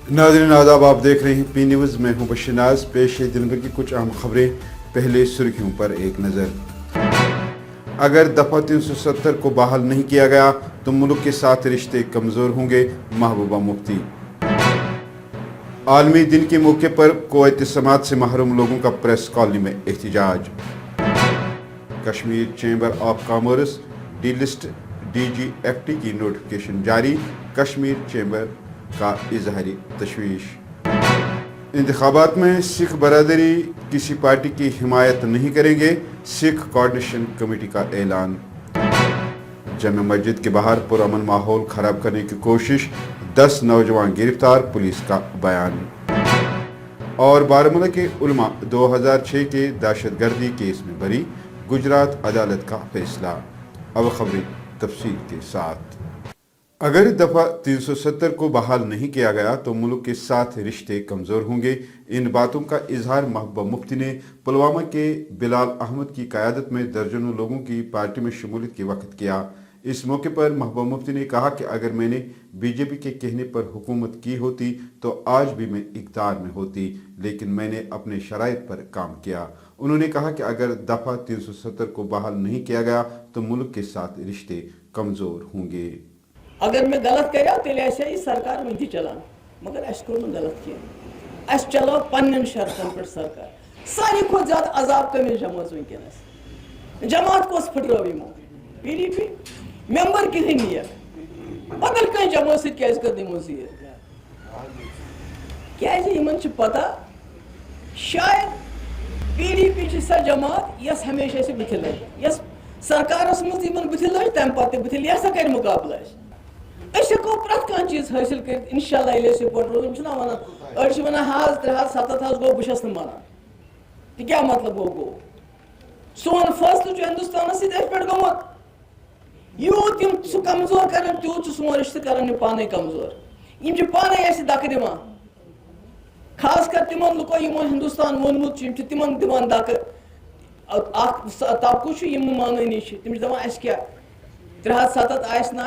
नाज़रीन आदाब, आप देख रहे हैं पी न्यूज़। मैं हूं बशीर नाज। पेश है दिन भर की कुछ अहम खबरें। पहले सुर्खियों पर एक नज़र। अगर दफ़ा 370 को बहाल नहीं किया गया तो मुल्क के साथ रिश्ते कमज़ोर होंगे, महबूबा मुफ्ती। आलमी दिन के मौके पर कुवैत समात से महरूम लोगों का प्रेस कॉलोनी में एहतजाज। Kashmir chamber of commerce delist DGFT की नोटिफिकेशन जारी। कश्मीर चैम्बर का इजहारी तशवीश। इंतखाबात में सिख बरादरी किसी पार्टी की हिमायत नहीं करेंगे, सिख कोऑर्डिनेशन कमेटी का ऐलान। जामा मस्जिद के बाहर पुरअमन माहौल खराब करने की कोशिश, 10 नौजवान गिरफ्तार, पुलिस का बयान। और बारामूला के उलमा 2006 के दहशतगर्दी केस में बरी, गुजरात अदालत का फैसला। अब खबरें तफसील के साथ। अगर दफ़ा 370 को बहाल नहीं किया गया तो मुल्क के साथ रिश्ते कमज़ोर होंगे। इन बातों का इजहार महबूबा मुफ्ती ने पुलवामा के बिलाल अहमद की क़यादत में दर्जनों लोगों की पार्टी में शमूलियत के वक्त किया। इस मौके पर महबूबा मुफ्ती ने कहा कि अगर मैंने BJP के कहने पर हुकूमत की होती तो आज भी मैं इक़्तिदार में होती, लेकिन मैंने अपने शराइत पर काम किया। उन्होंने कहा कि अगर दफ़ा 370 को बहाल नहीं किया गया तो मुल्क के साथ रिश्ते कमज़ोर होंगे। अगर मैं गलत करा तेल ऐसे सरकार वन चलान, मगर अस कोर गलत कह, अस चलो पन्न शर्तन पे सरकार। सारे खुद ज्यादा अजाब कमिस जमात वनकस जमात कोस फटरो यमो PDP मेंबर कहीं बदल कहीं जमात सज कर दिमो जीर क्या पता शायद PDP सह जमात यस हमेशा बुथ लगे, यस सरकारस मज बुथ लगे तम पे बुथ यह कर मुकाबला हको प्रत कह चीज हासिल कर इंशाल्लाह सपोर्ट रोजन वन हाज 370 गो बहुत माना तो क्या मतलब गो सोन फैसल हिंदुस्तान पे गोमुत यूत सह कमजोर कर तूत सोन रिश्ते कर पाने कमजोर पाने दक दिवान, खास कर तिम लुको हिंदुस्तान वोनमुत तिम दिवान दक तबकु मानी तम दपान अस क्या 370 ना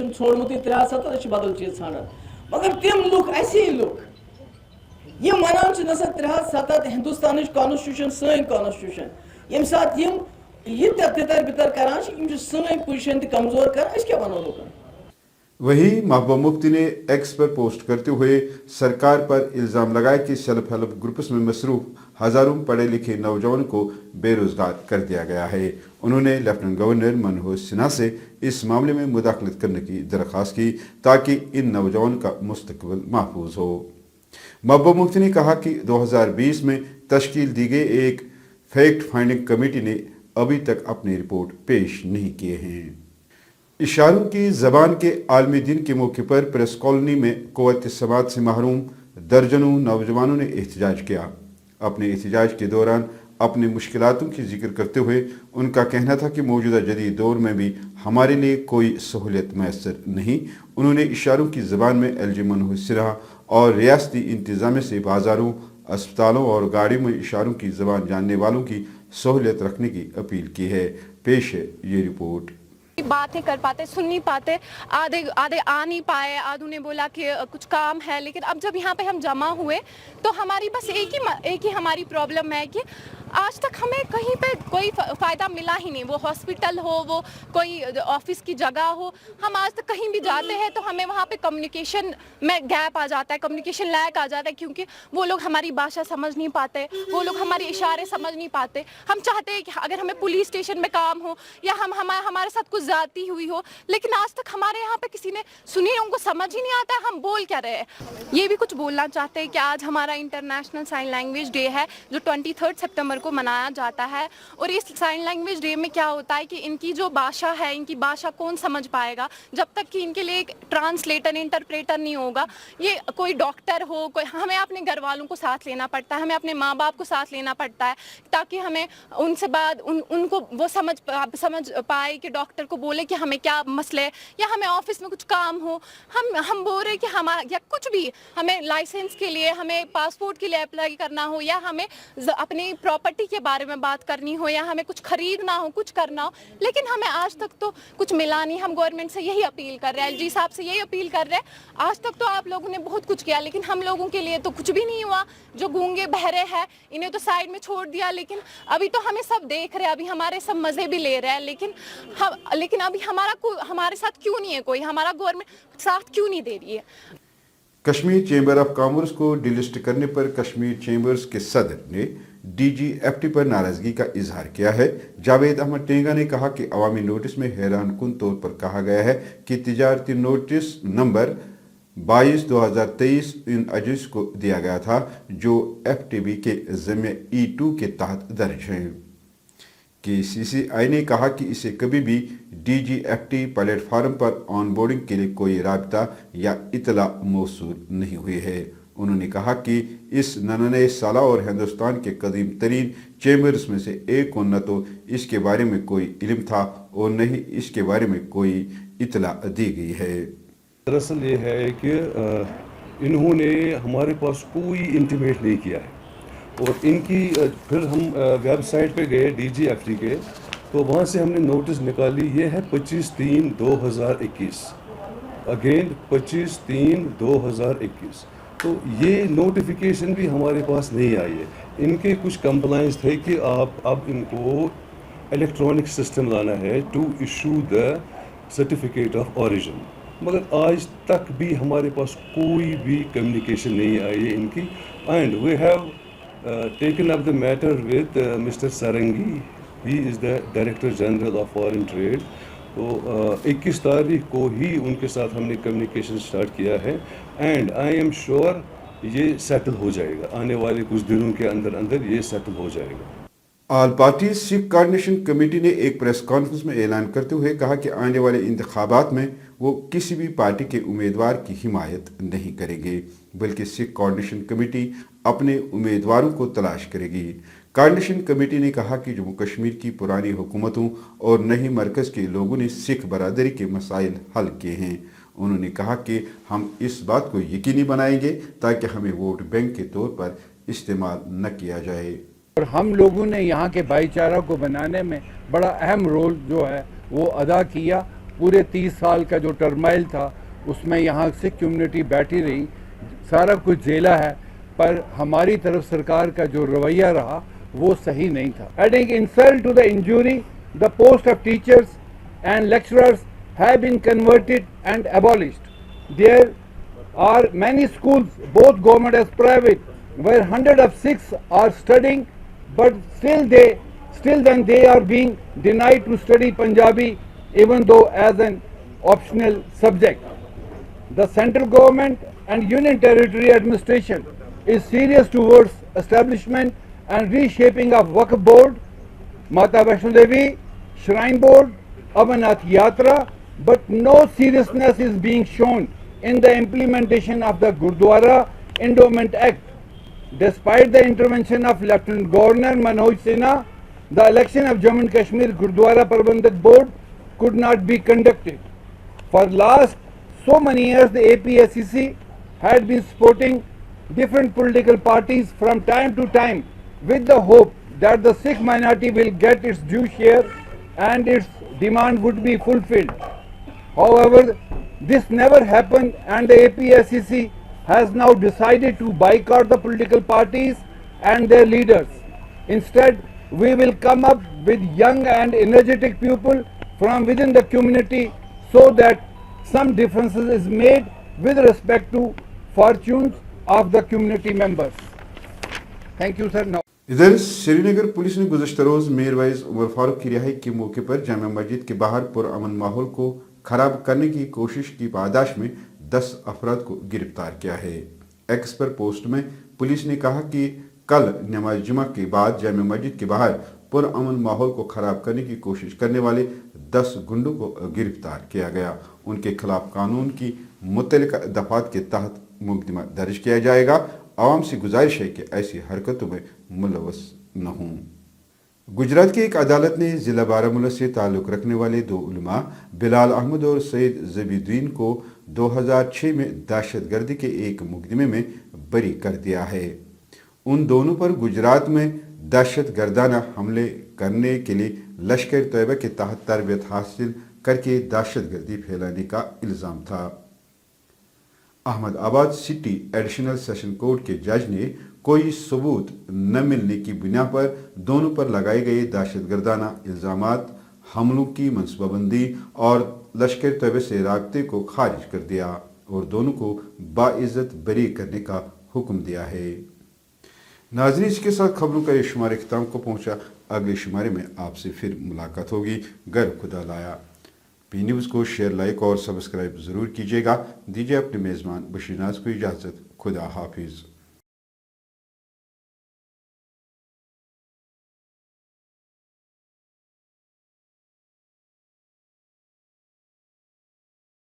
छोड़मुत 370 बदल चीज ाना, मगर तम लुक असी लुक ये वनान नसा 370 हिंदुस्तान कॉन्स्टिट्यूशन सन कॉन्स्टिट्यूशन यम सात ये तितर बितर करान सन पोजिशन कमजोर कर क्या वनो लुकन। वहीं महबूबा मुफ्ती ने एक्स पर पोस्ट करते हुए सरकार पर इल्ज़ाम लगाया कि सेल्फ हेल्प ग्रुप्स में मसरूफ हज़ारों पढ़े लिखे नौजवानों को बेरोज़गार कर दिया गया है। उन्होंने लेफ्टिनेंट गवर्नर मनोहर सिन्हा से इस मामले में मुदाखलत करने की दरख्वास्त की ताकि इन नौजवानों का मुस्तकबिल महफूज हो। महबूबा मुफ्ती ने कहा कि 2020 में तश्कील दी गई एक फैक्ट फाइंडिंग कमेटी ने अभी तक अपनी रिपोर्ट पेश नहीं किए हैं। इशारों की ज़बान के आलमी दिन के मौके पर प्रेस कॉलोनी में कुवैत समात से महरूम दर्जनों नौजवानों ने एहतजाज किया। अपने एहतजाज के दौरान अपनी मुश्किलातों की जिक्र करते हुए उनका कहना था कि मौजूदा जदीद दौर में भी हमारे लिए कोई सहूलियत मैसर नहीं। उन्होंने इशारों की ज़बान में LG मनोहर सिन्हा और रियासती इंतज़ामिया से बाज़ारों, अस्पतालों और गाड़ियों में इशारों की ज़बान जानने वालों की सहूलियत रखने की अपील की है। पेश है ये रिपोर्ट। बात नहीं कर पाते, सुन नहीं पाते, आधे आधे आ नहीं पाए, आधों ने बोला कि कुछ काम है, लेकिन अब जब यहाँ पे हम जमा हुए तो हमारी बस एक ही हमारी प्रॉब्लम है कि आज तक हमें कहीं पे कोई फ़ायदा मिला ही नहीं। वो हॉस्पिटल हो, वो कोई ऑफिस की जगह हो, हम आज तक कहीं भी जाते हैं तो हमें वहाँ पे कम्युनिकेशन में गैप आ जाता है, कम्युनिकेशन लैक आ जाता है, क्योंकि वो लोग हमारी भाषा समझ नहीं पाते, वो लोग हमारे इशारे समझ नहीं पाते। हम चाहते हैं कि अगर हमें पुलिस स्टेशन में काम हो या हमारे साथ कुछ ज़्यादती हुई हो, लेकिन आज तक हमारे यहाँ पे किसी ने सुनी, उनको समझ ही नहीं आता है हम बोल क्या रहे हैं। ये भी कुछ बोलना चाहते हैं कि आज हमारा इंटरनेशनल साइन लैंग्वेज डे है जो 23 सितंबर को मनाया जाता है। और इस साइन लैंग्वेज डे में क्या होता है कि इनकी जो भाषा है, इनकी भाषा कौन समझ पाएगा जब तक कि इनके लिए एक ट्रांसलेटर, इंटरप्रेटर नहीं होगा। ये कोई डॉक्टर हो, कोई, हमें अपने घर वालों को साथ लेना पड़ता है, हमें अपने माँ बाप को साथ लेना पड़ता है ताकि हमें उनसे बाद उनको वो समझ पाए कि डॉक्टर को बोले कि हमें क्या मसले, या हमें ऑफिस में कुछ काम हो, हम बोल रहे कि हमारा या कुछ भी, हमें लाइसेंस के लिए, हमें पासपोर्ट के लिए अप्लाई करना हो, या हमें अपनी प्रॉपर्टी प्रॉपर्टी के बारे में बात करनी हो या हमें कुछ खरीदना हो, कुछ करना हो, लेकिन हमें आज तक तो कुछ मिला नहीं। हम गवर्नमेंट से यही अपील कर रहे हैं, एलजी साहब से यही अपील कर रहे हैं, आज तक तो आप लोगों ने बहुत कुछ किया, लेकिन हम लोगों के लिए तो कुछ भी नहीं हुआ। जो गूंगे बहरे हैं इन्हें तो साइड में छोड़ दिया, लेकिन अभी तो हमें सब देख रहे हैं, अभी हमारे सब मजे भी ले रहे हैं, लेकिन अभी हमारे साथ क्यों नहीं है कोई, हमारा गवर्नमेंट साथ क्यों नहीं दे रही है। कश्मीर चेंबर ऑफ कॉमर्स को डिलिस्ट करने पर कश्मीर चेंबर्स के सदर ने DGFT पर नाराजगी का इजहार किया है। जावेद अहमद टेंगा ने कहा कि अवामी नोटिस में हैरान कुन तौर पर कहा गया है कि तिजारती नोटिस नंबर 22/2023 इन अजीज को दिया गया था जो FTB के ज़िम्मे E2 के तहत दर्ज हैं। KCCI ने कहा कि इसे कभी भी DGFT प्लेटफार्म पर ऑनबोर्डिंग के लिए कोई राब्ता या इतला मौसूल नहीं हुई है। उन्होंने कहा कि इस 99 साला और हिंदुस्तान के कदीम तरीन चेंबर्स में से एक को न तो इसके बारे में कोई इल्म था और न ही इसके बारे में कोई इतला दी गई है। दरअसल ये है कि इन्होंने हमारे पास कोई इंटीमेट नहीं किया है और इनकी फिर हम वेबसाइट पे गए DGFT के, तो वहाँ से हमने नोटिस निकाली। ये है 25/3/2021, अगेन 25/3/2021। तो ये नोटिफिकेशन भी हमारे पास नहीं आई है। इनके कुछ कंप्लाइंस थे कि आप अब इनको इलेक्ट्रॉनिक सिस्टम लाना है to issue the certificate of origin, मगर आज तक भी हमारे पास कोई भी कम्युनिकेशन नहीं आई है इनकी। And we have taken up the matter with Mr. Sarangi, he is the Director General of Foreign Trade। तो 21 तारीख को ही उनके साथ हमने कम्युनिकेशन स्टार्ट किया है एंड आई एम श्योर ये सेटल हो जाएगा, आने वाले कुछ दिनों के अंदर अंदर ये सेटल हो जाएगा। All party Sikh coordination committee ने एक प्रेस कॉन्फ्रेंस में ऐलान करते हुए कहा कि आने वाले इंतखाबात में वो किसी भी पार्टी के उम्मीदवार की हिमायत नहीं करेंगे, बल्कि सिख कोऑर्डिनेशन कमेटी अपने उम्मीदवारों को तलाश करेगी। कोऑर्डिनेशन कमेटी ने कहा कि जम्मू कश्मीर की पुरानी हुकूमतों और नई मरकज़ के लोगों ने सिख बरादरी के मसाइल हल किए हैं। उन्होंने कहा कि हम इस बात को यकीनी बनाएंगे ताकि हमें वोट बैंक के तौर पर इस्तेमाल न किया जाए। और हम लोगों ने यहाँ के भाईचारा को बनाने में बड़ा अहम रोल जो है वो अदा किया। पूरे 30 साल का जो टर्माइल था उसमें यहाँ सिख कम्युनिटी बैठी रही, सारा कुछ झेला है, पर हमारी तरफ सरकार का जो रवैया रहा वो सही नहीं था। Adding insult to the injury, the post of teachers and lecturers have been converted and abolished. There are many schools, both government as private, where hundreds of Sikhs are studying, but still then they are being denied to study Punjabi, even though as an optional subject. The central government and union territory administration is serious towards establishment and reshaping of Waqf Board, Mata Vaishno Devi, Shrine Board, Amarnath Yatra, but no seriousness is being shown in the implementation of the Gurdwara Endowment Act. Despite the intervention of Lieutenant Governor Manoj Sinha, the election of Jammu and Kashmir Gurdwara Prabandhak Board could not be conducted. For last so many years, the APSCC had been supporting different political parties from time to time with the hope that the Sikh minority will get its due share and its demand would be fulfilled. However, this never happened, and the APSCC has now decided to boycott the political parties and their leaders. Instead, we will come up with young and energetic people from within the community so that some differences is made with respect to fortunes of the community members. Thank you, sir. Now. इधर Srinagar police ने गुज़श्ता रोज मीरवाइज उमर फारूक की रिहाई के मौके पर जामा मस्जिद के बाहर पुरअमन माहौल को खराब करने की कोशिश की पादाश में 10 अफराद को गिरफ्तार किया है। एक्स पर पोस्ट में पुलिस ने कहा कि कल नमाज जुमा के बाद जामा मस्जिद के बाहर पुरअमन माहौल को खराब करने की कोशिश करने वाले 10 गुंडों को गिरफ्तार किया गया। उनके खिलाफ कानून की मुतल्लिका दफात के तहत मुकदमा दर्ज किया जाएगा। आवाम से गुजारिश है कि ऐसी हरकतों में मुलव्वस न हों। गुजरात की एक अदालत ने ज़िला बारामूला से ताल्लुक़ रखने वाले 2 उलमा बिलाल अहमद और सईद ज़बीउद्दीन को 2006 में दहशतगर्दी के एक मुकदमे में बरी कर दिया है। उन दोनों पर गुजरात में दहशत गर्दाना हमले करने के लिए लश्कर तैयबा के तहत तरबियत हासिल करके दहशत गर्दी फैलाने का इल्ज़ाम था। Ahmedabad city additional session court के जज ने कोई सबूत न मिलने की बिना पर दोनों पर लगाए गए दहशत गर्दाना इल्ज़ामात, हमलों की मनसूबाबंदी और लश्कर तैयबा से राब्ते को खारिज कर दिया और दोनों को बाइज्जत बरी करने का हुक्म दिया है। नाज़रीन, इसके साथ खबरों का ये शुमारे ख़त्म को पहुँचा। अगले शुमारे में आपसे फिर मुलाकात होगी। गर खुदा लाया। पी न्यूज़ को शेयर, लाइक और सब्सक्राइब ज़रूर कीजिएगा। दीजिए अपने मेज़बान बशीर नाज को इजाज़त। खुदा हाफिज़।